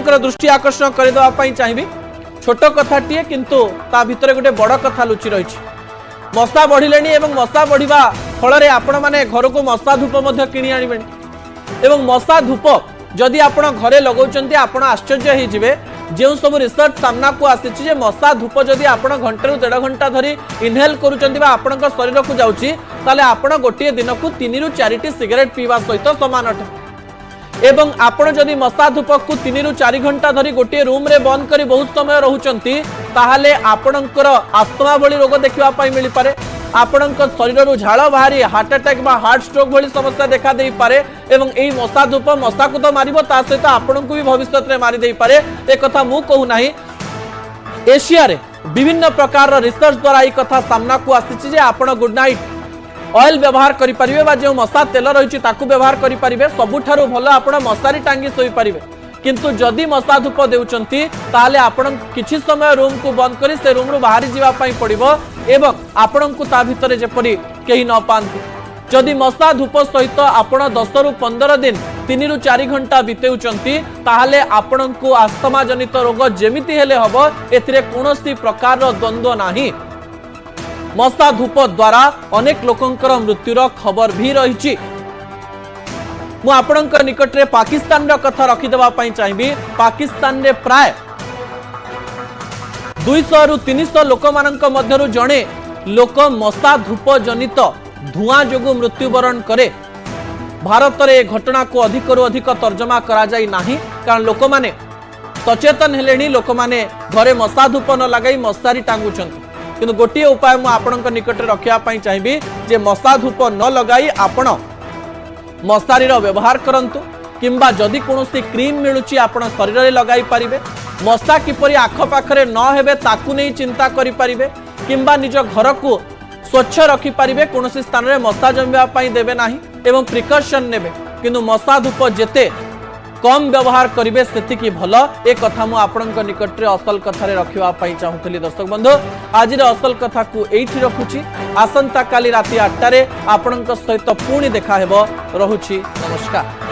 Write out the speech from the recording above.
आपणकर दृष्टि आकर्षण करदेवाई चाहिए छोट कथाटीए किंतु ता भितर गोटे बड़ कथा लुचि रही मशा बढ़िले मशा बढ़िया फल आपण मैंने घर को मशा धूप किणी आने मशा धूप जदि आपण घरे लगाउछन्ती आपण आश्चर्य होइजिबे जो सब रिसर्च सामना को आसी मशा धूप जदि आपण घंटे रु 1.5 घंटा धरी इनहेल करूछन्ती बा आपण शरीर को जाउची ताले आपण गोटे दिन को 3 रु 4 सिगरेट पीवा सहित समान अटे एवं आपण जदि मशा धूप को 3 रु 4 घंटा धरी गोटे रूम रे बंद करी बहुत समय रहुचन्ती ताहाले आपणकर आस्थमा भली रोग देखिबा पई मिली पारे आपणक शरीर रु झाड़ बाहरी हार्ट अटैक बा हार्ट स्ट्रोक भली समस्या देखा दे पारे एवं एई मशा धूप मशा को तो मारिबो ता सहित आपणक भी भविष्य में मारी दे पारे ए कथा मु कहू नाही एशिया रे विभिन्न प्रकार रिसर्च द्वारा ए कथा सामना को आसी जे आपण गुड नाइट ऑयल व्यवहार करि परिबे बा जे मशा तेल रहिछि ताकू व्यवहार करि परिबे सबुठारु भलो आपण मशारी टांगी सोई परिबे किंतु जदि मशा धूप देउचंती ताले आपण किछि समय रूम को बंद करी से रूम रु बाहरी जीवा पई पड़िबो एवं आपण को ता भितरे जेपरि केही न पांती जदि मशा धूप सहित आपण 10 रु 15 दिन 3 रु 4 घंटा बितेउचंती ताले आपण को आस्थमा जनित रोग जेमिति हेले हबो एथिरे कोनोसी प्रकार रो द्वंद्व नाही मशा धूप द्वारा अनेक लोकंकर मृत्युर खबर भी रहिछि मु आपणक निकट रे पाकिस्तान रो कथा रखिदेबा पई चाहिबी पाकिस्तान रे प्राय 200 रु 300 लोक मानक मध्यरु जणे लोक मशा धूप जनित धुआं जोगु मृत्युवरण करे भारत रे घटना को अधिक रु अधिक तर्जमा करा जाई नाही कारण लोक माने सचेतन हेलेनी लोक माने घरे मशा धूप न लगाई मशारी टांगुचंती किंतु गोटे उपाय मु आपणक निकट रे रखिया पई चाहिबी जे मशा धूप न लगाई आपण मशारी व्यवहार करंतु किंबा जदि कोनोसी क्रीम मिलुची आपण शरीर रे लगाई परिबे मशा किपरि आख पाखरे न हेबे ताकू नै चिंता करि परिबे किंबा निज घर को स्वच्छ रखि परिबे कोनोसी स्थान रे मशा जमिबा पई देबे नाही एवं प्रिकॉशन नेबे किंतु मशा धूप जेते कम व्यवहार करिवे सेति की भलो ए कथा मु आपणक निकट रे असल कथा रे रखिबा पई चाहुतली दर्शक बंधु आज रे असल कथा को एठी रखुची आसंता काली राति 8 रे आपणक सहित पुणी देखा हेबो रहुची नमस्कार।